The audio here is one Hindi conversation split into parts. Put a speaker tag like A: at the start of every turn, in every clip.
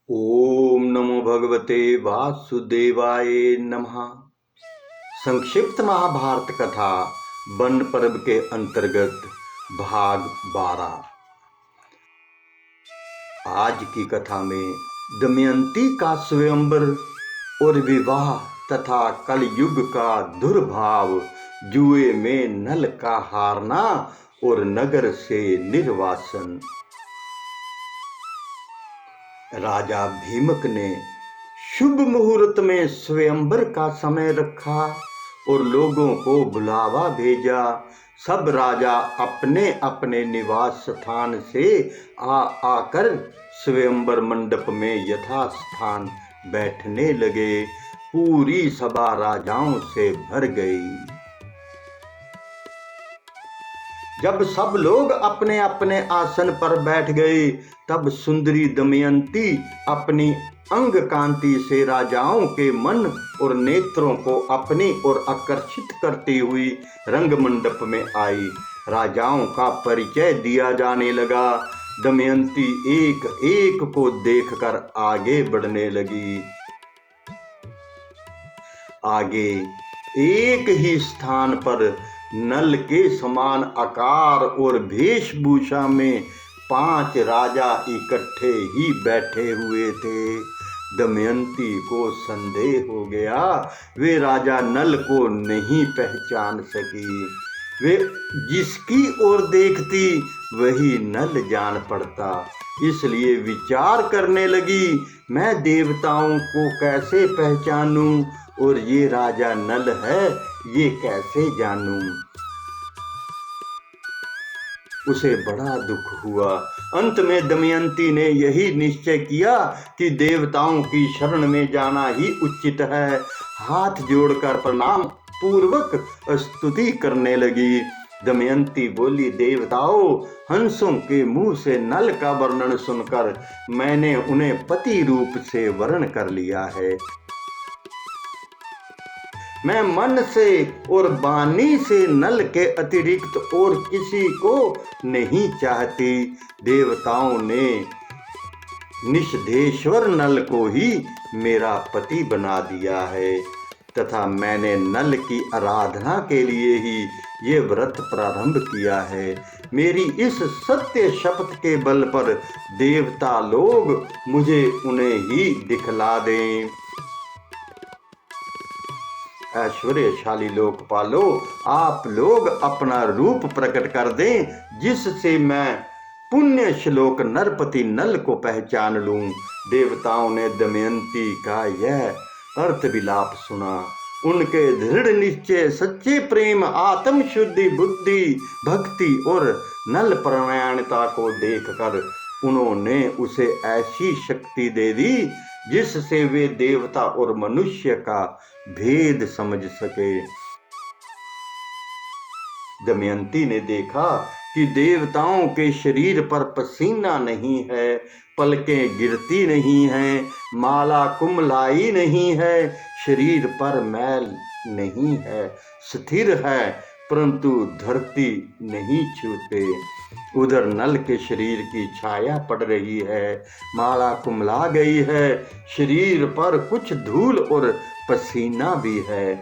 A: ओम नमो भगवते वासुदेवाय नमः। संक्षिप्त महाभारत कथा वन पर्व के अंतर्गत भाग 12। आज की कथा में दमयंती का स्वयंवर और विवाह तथा कलयुग का दुर्भाव, जुए में नल का हारना और नगर से निर्वासन। राजा भीमक ने शुभ मुहूर्त में स्वयंवर का समय रखा और लोगों को बुलावा भेजा। सब राजा अपने अपने निवास स्थान से आकर स्वयंवर मंडप में यथास्थान बैठने लगे। पूरी सभा राजाओं से भर गई। जब सब लोग अपने अपने आसन पर बैठ गए, तब सुंदरी दमयंती अपनी अंग कांति से राजाओं के मन और नेत्रों को अपनी ओर आकर्षित करती हुई रंगमंडप में आई। राजाओं का परिचय दिया जाने लगा। दमयंती एक एक को देखकर आगे बढ़ने लगी। आगे एक ही स्थान पर नल के समान आकार और वेशभूषा में 5 राजा इकट्ठे ही बैठे हुए थे। दमयंती को संदेह हो गया, वे राजा नल को नहीं पहचान सकी। वे जिसकी ओर देखती वही नल जान पड़ता। इसलिए विचार करने लगी, मैं देवताओं को कैसे पहचानूं और ये राजा नल है, ये कैसे जानूं। उसे बड़ा दुख हुआ। अंत में दमयंती ने यही निश्चय किया कि देवताओं की शरण में जाना ही उचित है। हाथ जोड़कर प्रणाम पूर्वक स्तुति करने लगी। दमयंती बोली, देवताओं, हंसों के मुंह से नल का वर्णन सुनकर मैंने उन्हें पति रूप से वर्ण कर लिया है। मैं मन से और वाणी से नल के अतिरिक्त और किसी को नहीं चाहती। देवताओं ने निषधेश्वर नल को ही मेरा पति बना दिया है तथा मैंने नल की आराधना के लिए ही ये व्रत प्रारंभ किया है। मेरी इस सत्य शपथ के बल पर देवता लोग मुझे उन्हें ही दिखला दें। ऐश्वर्यशाली लोकपालो, आप लोग अपना रूप प्रकट कर दें, जिससे मैं पुण्य श्लोक नरपति नल को पहचान लूं। देवताओं ने दमयंती का यह अर्थ विलाप सुना। उनके दृढ़ निश्चय, सच्चे प्रेम, आत्म शुद्धि, बुद्धि, भक्ति और नल परायणता को देखकर उन्होंने उसे ऐसी शक्ति दे दी जिससे वे देवता और मनुष्य का भेद समझ सके। दमयंती ने देखा कि देवताओं के शरीर पर पसीना नहीं है, पलकें गिरती नहीं हैं, माला कुमलाई नहीं है, शरीर पर मैल नहीं है, स्थिर है परंतु धरती नहीं छूते। उधर नल के शरीर की छाया पड़ रही है, माला कुमला गई है, शरीर पर कुछ धूल और पसीना भी है,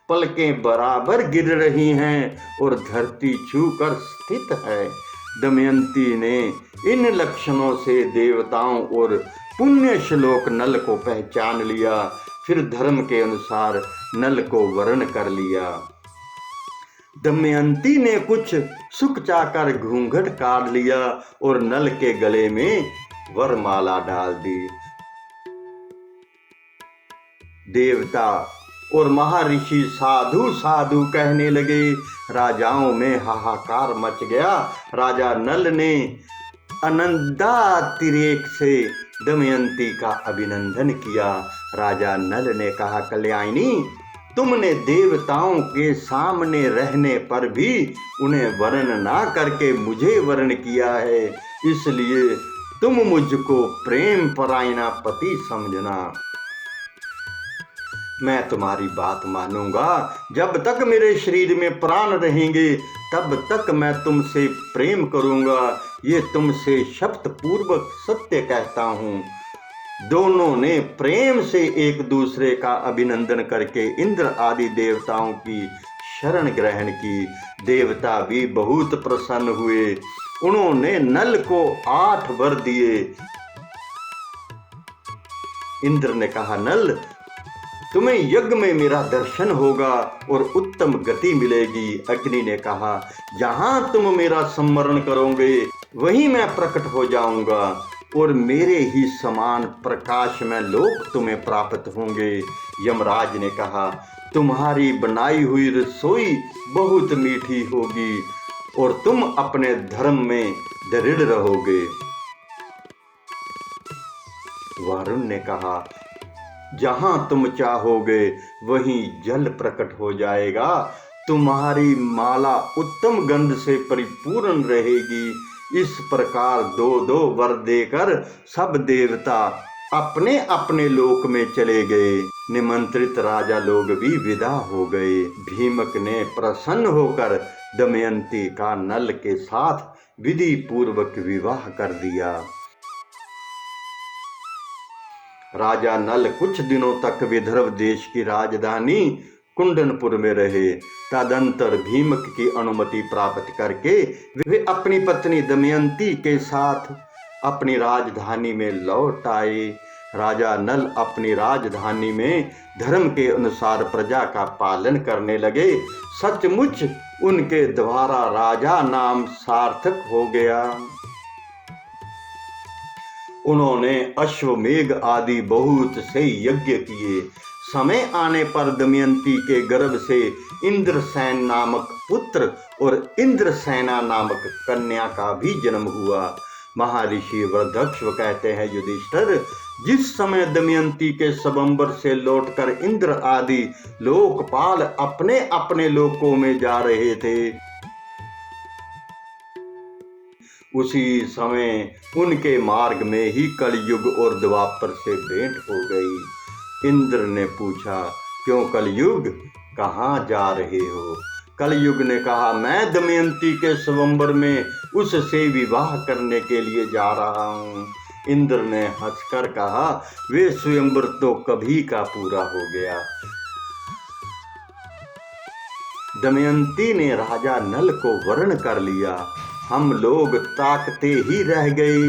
A: पलकें बराबर गिर रही हैं और धरती छूकर स्थित है। दमयंती ने इन लक्षणों से देवताओं और पुण्य श्लोक नल को पहचान लिया। फिर धर्म के अनुसार नल को वर्ण कर लिया। दमयंती ने कुछ सुख चाकर घूंघट काट लिया और नल के गले में वरमाला डाल दी। देवता और महर्षि साधु साधु कहने लगे। राजाओं में हाहाकार मच गया। राजा नल ने आनंदातिरेक से दमयंती का अभिनंदन किया। राजा नल ने कहा, कल्याणी, तुमने देवताओं के सामने रहने पर भी उन्हें वर्ण ना करके मुझे वर्ण किया है, इसलिए तुम मुझको प्रेम परायणा पति समझना। मैं तुम्हारी बात मानूंगा। जब तक मेरे शरीर में प्राण रहेंगे तब तक मैं तुमसे प्रेम करूंगा। ये तुमसे शपथ पूर्वक सत्य कहता हूँ। दोनों ने प्रेम से एक दूसरे का अभिनंदन करके इंद्र आदि देवताओं की शरण ग्रहण की। देवता भी बहुत प्रसन्न हुए। उन्होंने नल को 8 वर दिए। इंद्र ने कहा, नल, तुम्हें यज्ञ में मेरा दर्शन होगा और उत्तम गति मिलेगी। अग्नि ने कहा, जहां तुम मेरा स्मरण करोगे वहीं मैं प्रकट हो जाऊंगा और मेरे ही समान प्रकाश में लोक तुम्हें प्राप्त होंगे। यमराज ने कहा, तुम्हारी बनाई हुई रसोई बहुत मीठी होगी और तुम अपने धर्म में दृढ़ रहोगे। वरुण ने कहा, जहां तुम चाहोगे वहीं जल प्रकट हो जाएगा। तुम्हारी माला उत्तम गंध से परिपूर्ण रहेगी। इस प्रकार 2-2 वर देकर सब देवता अपने अपने लोक में चले गए। निमंत्रित राजा लोग भी विदा हो गए। भीमक ने प्रसन्न होकर दमयंती का नल के साथ विधि पूर्वक विवाह कर दिया। राजा नल कुछ दिनों तक विदर्भ देश की राजधानी कुंडनपुर में रहे। तदंतर भीमक की अनुमति प्राप्त करके वे अपनी पत्नी दमयंती के साथ अपनी राजधानी में लौट आए। राजा नल अपनी राजधानी में धर्म के अनुसार प्रजा का पालन करने लगे। सचमुच उनके द्वारा राजा नाम सार्थक हो गया। उन्होंने अश्वमेघ आदि बहुत से यज्ञ किए। समय आने पर दमयंती के गर्भ से इंद्रसेन नामक पुत्र और इंद्रसेना नामक कन्या का भी जन्म हुआ। महर्षि वृद्धक्ष कहते हैं, युधिष्ठिर, जिस समय दमयंती के स्वयंवर से लौटकर इंद्र आदि लोकपाल अपने अपने लोकों में जा रहे थे, उसी समय उनके मार्ग में ही कलयुग और द्वापर से भेंट हो गई। इंद्र ने पूछा, क्यों कलयुग, कहाँ जा रहे हो? कलयुग ने कहा, मैं दमयंती के स्वयंवर में उससे विवाह करने के लिए जा रहा हूँ। इंद्र ने हंसकर कहा, वे स्वयंवर तो कभी का पूरा हो गया। दमयंती ने राजा नल को वर्ण कर लिया। हम लोग ताकते ही रह गए।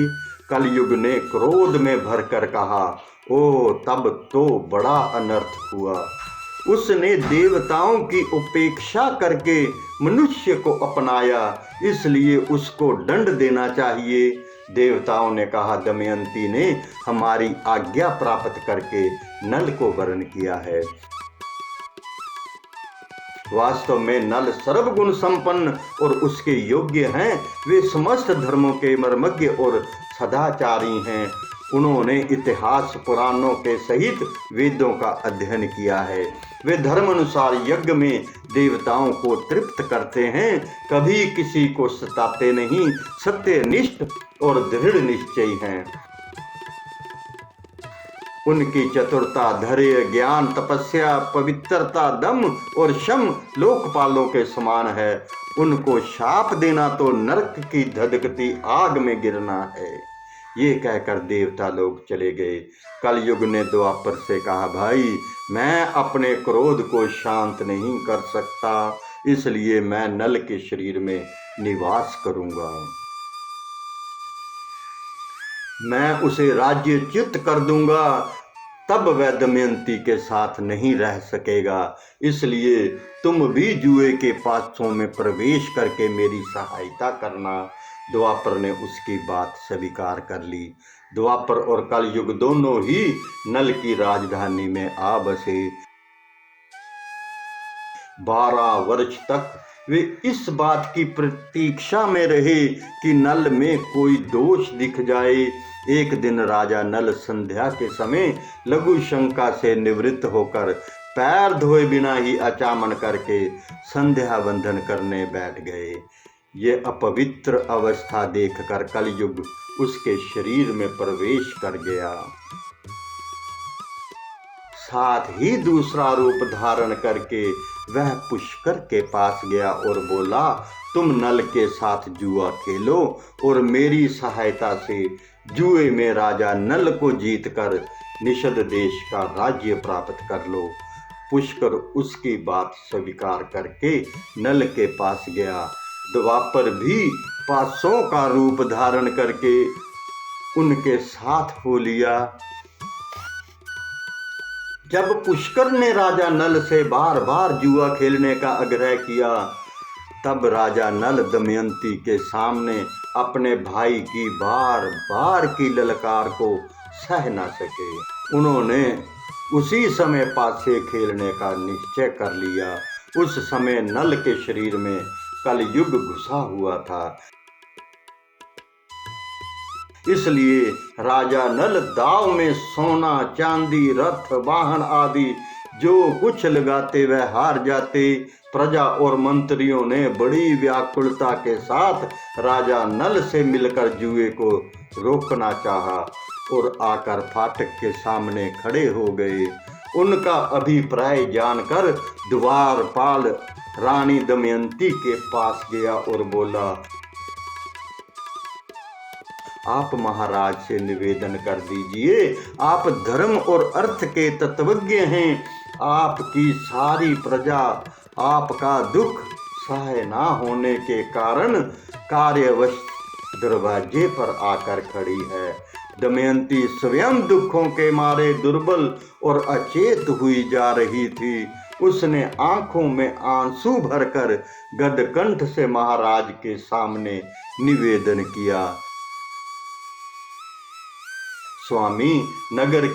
A: कलयुग ने क्रोध में भरकर कहा, ओ तब तो बड़ा अनर्थ हुआ। उसने देवताओं की उपेक्षा करके मनुष्य को अपनाया, इसलिए उसको दंड देना चाहिए। देवताओं ने कहा, दमयंती ने हमारी आज्ञा प्राप्त करके नल को वर्ण किया है। वास्तव में नल सर्वगुण संपन्न और उसके योग्य हैं। वे समस्त धर्मों के मर्मज्ञ और सदाचारी हैं। उन्होंने इतिहास पुराणों के सहित वेदों का अध्ययन किया है। वे धर्म अनुसार यज्ञ में देवताओं को तृप्त करते हैं, कभी किसी को सताते नहीं, सत्यनिष्ठ और दृढ़ निश्चयी हैं। उनकी चतुरता, धैर्य, ज्ञान, तपस्या, पवित्रता, दम और शम लोकपालों के समान है। उनको शाप देना तो नरक की धधकती आग में गिरना है। ये कहकर देवता लोग चले गए। कलयुग ने द्वापर से कहा, भाई, मैं अपने क्रोध को शांत नहीं कर सकता, इसलिए मैं नल के शरीर में निवास करूंगा। मैं उसे राज्यच्युत कर दूंगा, तब वह दमयंती के साथ नहीं रह सकेगा। इसलिए तुम भी जुए के पासों में प्रवेश करके मेरी सहायता करना। द्वापर ने उसकी बात स्वीकार कर ली। द्वापर और कलयुग दोनों ही नल की राजधानी में आ बसे। 12 वर्ष तक वे इस बात की प्रतीक्षा में रहे कि नल में कोई दोष दिख जाए। एक दिन राजा नल संध्या के समय लघु शंका से निवृत्त होकर पैर धोए बिना ही आचमन करके संध्या वंदन करने बैठ गए। ये अपवित्र अवस्था देखकर कलयुग उसके शरीर में प्रवेश कर गया। साथ ही दूसरा रूप धारण करके वह पुष्कर के पास गया और बोला, तुम नल के साथ जुआ खेलो और मेरी सहायता से जुए में राजा नल को जीतकर निषद देश का राज्य प्राप्त कर लो। पुष्कर उसकी बात स्वीकार करके नल के पास गया। द्वापर भी पासों का रूप धारण करके उनके साथ हो लिया। जब पुष्कर ने राजा नल से बार बार जुआ खेलने का आग्रह किया, तब राजा नल दमयंती के सामने अपने भाई की बार बार की ललकार को सह न सके। उन्होंने उसी समय पासे खेलने का निश्चय कर लिया। उस समय नल के शरीर में कलयुग घुसा हुआ था, इसलिए राजा नल दाव में सोना चांदी रथ वाहन आदि जो कुछ लगाते वह हार जाते। प्रजा और मंत्रियों ने बड़ी व्याकुलता के साथ राजा नल से मिलकर जुए को रोकना चाहा और आकर फाटक के सामने खड़े हो गए। उनका अभिप्राय जानकर द्वारपाल रानी दमयंती के पास गया और बोला, आप महाराज से निवेदन कर दीजिए, आप धर्म और अर्थ के तत्वज्ञ हैं। आपकी सारी प्रजा आपका दुख सह ना होने के कारण कार्यवश दरवाजे पर आकर खड़ी है। दमयंती स्वयं दुखों के मारे दुर्बल और अचेत हुई जा रही थी। उसने आंखों में आंसू भरकर गदकंठ से महाराज के सामने निवेदन किया, स्वामी, नगर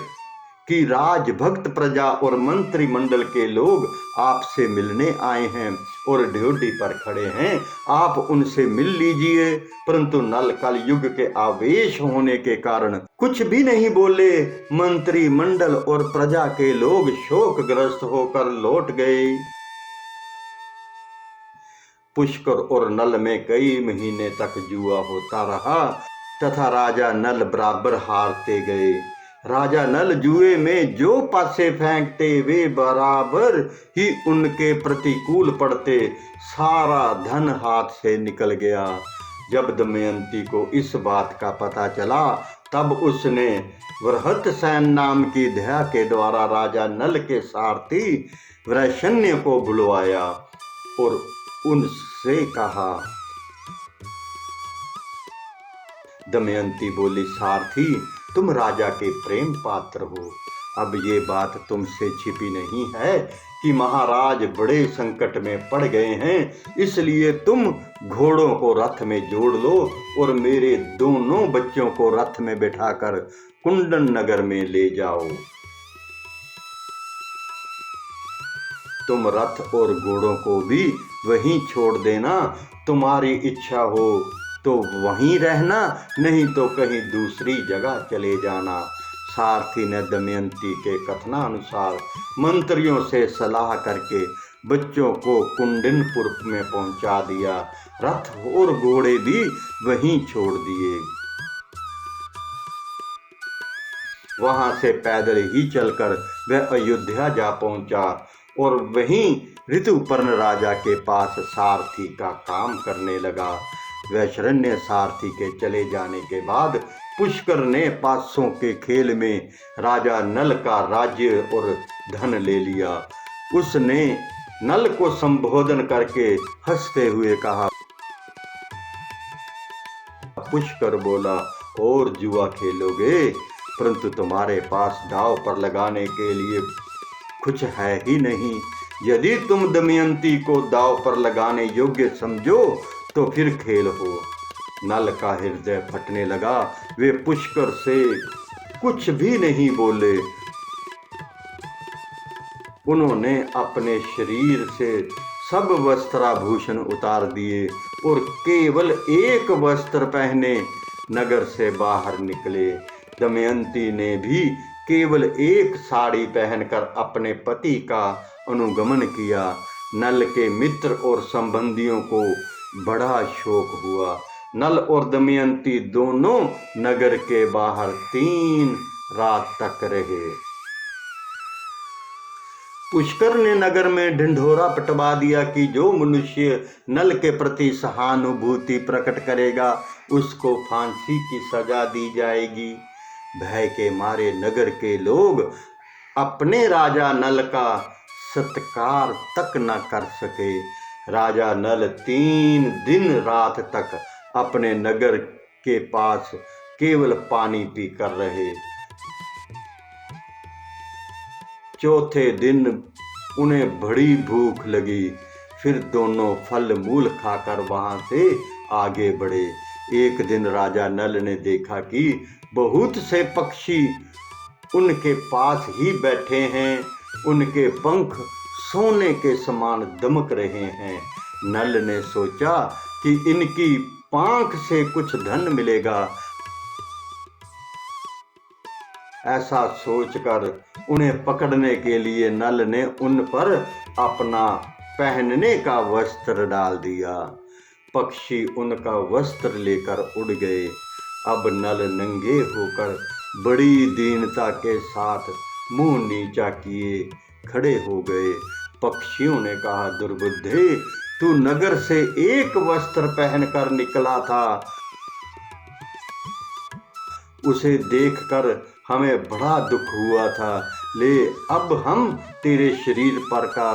A: की राजभक्त प्रजा और मंत्रिमंडल के लोग आपसे मिलने आए हैं और ड्यूटी पर खड़े हैं। आप उनसे मिल लीजिए। परंतु नल कलयुग के आवेश होने के कारण कुछ भी नहीं बोले। मंत्रिमंडल और प्रजा के लोग शोकग्रस्त होकर लौट गए। पुष्कर और नल में कई महीने तक जुआ होता रहा तथा राजा नल बराबर हारते गए। राजा नल जुए में जो पासे फेंकते वे बराबर ही उनके प्रतिकूल पड़ते। सारा धन हाथ से निकल गया। जब दमयंती को इस बात का पता चला, तब उसने वृहतसेन नाम की दया के द्वारा राजा नल के सारथी वृषण्य को बुलवाया और उनसे कहा। दमयंती बोली, सारथी, तुम राजा के प्रेम पात्र हो। अब ये बात तुमसे छिपी नहीं है कि महाराज बड़े संकट में पड़ गए हैं, इसलिए तुम घोड़ों को रथ में जोड़ लो और मेरे दोनों बच्चों को रथ में बिठाकर कुंडन नगर में ले जाओ। तुम रथ और घोड़ों को भी वहीं छोड़ देना। तुम्हारी इच्छा हो तो वहीं रहना, नहीं तो कहीं दूसरी जगह चले जाना। सारथी ने दमयंती के कथनानुसार मंत्रियों से सलाह करके बच्चों को कुंडनपुर में पहुंचा दिया। रथ और घोड़े भी वहीं छोड़ दिए। वहां से पैदल ही चलकर वह अयोध्या जा पहुंचा और वहीं ऋतुपर्ण राजा के पास सारथी का काम करने लगा। वैशरण्य सारथी के चले जाने के बाद पुष्कर ने पासों के खेल में राजा नल का राज्य और धन ले लिया। उसने नल को संबोधन करके हंसते हुए कहा। पुष्कर बोला, और जुआ खेलोगे? परंतु तुम्हारे पास दांव पर लगाने के लिए कुछ है ही नहीं। यदि तुम दमयंती को दांव पर लगाने योग्य समझो तो फिर खेल हो। नल का हृदय फटने लगा। वे पुष्कर से कुछ भी नहीं बोले। उन्होंने अपने शरीर से सब वस्त्राभूषण उतार दिए और केवल एक वस्त्र पहने नगर से बाहर निकले। दमयंती ने भी केवल एक साड़ी पहनकर अपने पति का अनुगमन किया। नल के मित्र और संबंधियों को बड़ा शोक हुआ। नल और दमयंती दोनों नगर के बाहर 3 रात तक रहे। पुष्कर ने नगर में ढिंढोरा पिटवा दिया कि जो मनुष्य नल के प्रति सहानुभूति प्रकट करेगा उसको फांसी की सजा दी जाएगी। भय के मारे नगर के लोग अपने राजा नल का सत्कार तक न कर सके। राजा नल 3 दिन रात तक अपने नगर के पास केवल पानी पी कर रहे। चौथे दिन उन्हें बड़ी भूख लगी। फिर दोनों फल मूल खाकर वहां से आगे बढ़े। एक दिन राजा नल ने देखा कि बहुत से पक्षी उनके पास ही बैठे हैं। उनके पंख सोने के समान दमक रहे हैं। नल ने सोचा कि इनकी पांख से कुछ धन मिलेगा। ऐसा सोचकर उन्हें पकड़ने के लिए नल ने उन पर अपना पहनने का वस्त्र डाल दिया। पक्षी उनका वस्त्र लेकर उड़ गए। अब नल नंगे होकर बड़ी दीनता के साथ मुंह नीचा किए खड़े हो गए। पक्षियों ने कहा, दुर्बुद्धे, तू नगर से एक वस्त्र पहनकर निकला था। उसे देखकर हमें बड़ा दुख हुआ था। ले, अब हम तेरे शरीर पर का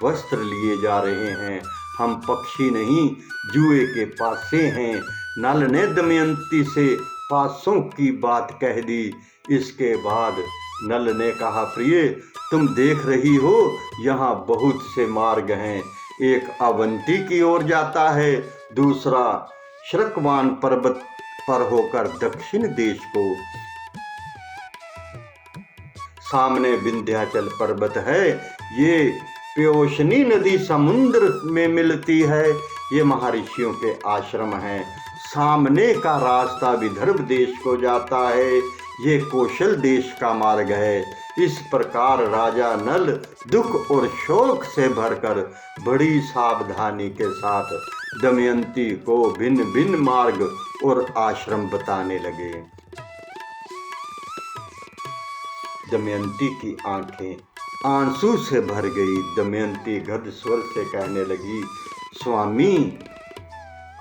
A: वस्त्र लिए जा रहे हैं। हम पक्षी नहीं, जुए के पासे हैं। नल ने दमयंती से पासों की बात कह दी। इसके बाद नल ने कहा, प्रिय, तुम देख रही हो यहाँ बहुत से मार्ग हैं। एक अवंती की ओर जाता है, दूसरा शृकवान पर्वत पर होकर दक्षिण देश को। सामने विंध्याचल पर्वत है। ये प्योशनी नदी समुद्र में मिलती है। ये महर्षियों के आश्रम हैं। सामने का रास्ता विदर्भ देश को जाता है। ये कौशल देश का मार्ग है। इस प्रकार राजा नल दुख और शोक से भरकर बड़ी सावधानी के साथ दमयंती को भिन्न भिन्न मार्ग और आश्रम बताने लगे। दमयंती की आंखें आंसू से भर गई। दमयंती गद्य स्वर से कहने लगी, स्वामी,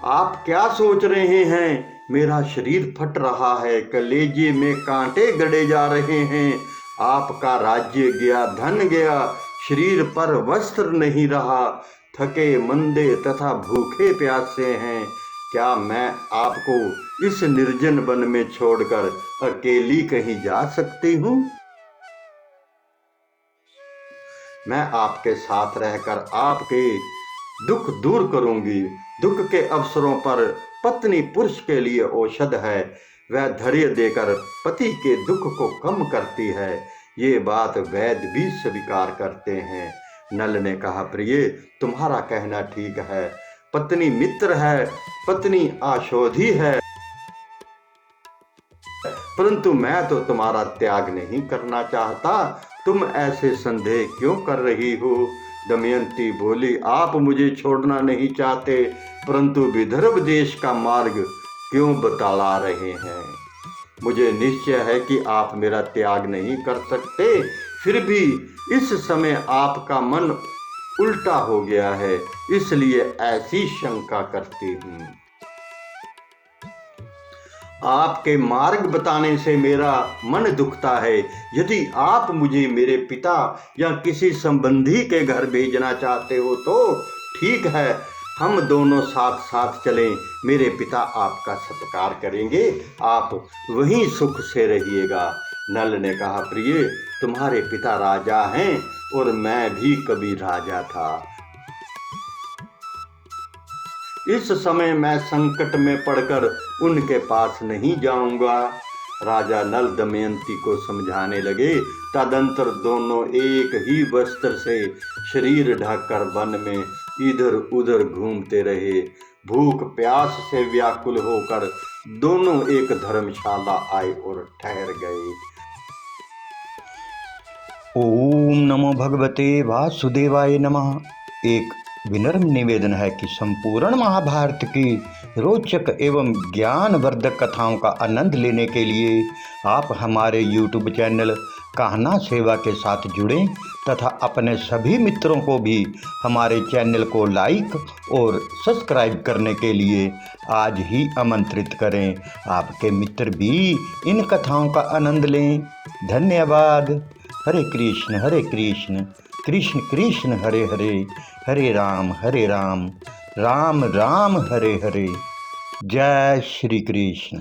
A: आप क्या सोच रहे हैं? मेरा शरीर फट रहा है, कलेजे में कांटे गड़े जा रहे हैं। आपका राज्य गया, धन गया, शरीर पर वस्त्र नहीं रहा, थके मंदे तथा भूखे प्यासे हैं। क्या मैं आपको इस निर्जन वन में छोड़कर अकेली कहीं जा सकती हूँ? मैं आपके साथ रहकर आपके दुख दूर करूंगी। दुख के अवसरों पर पत्नी पुरुष के लिए औषध है। वह धैर्य देकर पति के दुख को कम करती है। ये बात वैद्य भी स्वीकार करते हैं। नल ने कहा, प्रिय, तुम्हारा कहना ठीक है। पत्नी मित्र है, पत्नी औषधि है, परंतु मैं तो तुम्हारा त्याग नहीं करना चाहता। तुम ऐसे संदेह क्यों कर रही हो? दमयंती बोली, आप मुझे छोड़ना नहीं चाहते, परंतु विदर्भ देश का मार्ग क्यों बतला रहे हैं? मुझे निश्चय है कि आप मेरा त्याग नहीं कर सकते। फिर भी इस समय आपका मन उल्टा हो गया है, इसलिए ऐसी शंका करती हूँ। आपके मार्ग बताने से मेरा मन दुखता है। यदि आप मुझे मेरे पिता या किसी संबंधी के घर भेजना चाहते हो तो ठीक है, हम दोनों साथ साथ चलें। मेरे पिता आपका सत्कार करेंगे, आप वहीं सुख से रहिएगा। नल ने कहा, प्रिय, तुम्हारे पिता राजा हैं और मैं भी कभी राजा था। इस समय मैं संकट में पड़कर उनके पास नहीं जाऊंगा। राजा नल दमयंती को समझाने लगे। तदंतर दोनों एक ही वस्त्र से शरीर ढककर वन में इधर उधर घूमते रहे। भूख प्यास से व्याकुल होकर दोनों एक धर्मशाला आए और ठहर गए।
B: ओम नमो भगवते वासुदेवाय नमः। एक विनम्र निवेदन है कि संपूर्ण महाभारत की रोचक एवं ज्ञानवर्धक कथाओं का आनंद लेने के लिए आप हमारे YouTube चैनल कहना सेवा के साथ जुड़ें तथा अपने सभी मित्रों को भी हमारे चैनल को लाइक और सब्सक्राइब करने के लिए आज ही आमंत्रित करें। आपके मित्र भी इन कथाओं का आनंद लें। धन्यवाद। हरे कृष्ण कृष्ण कृष्ण हरे हरे, हरे राम राम राम हरे हरे। जय श्री कृष्ण।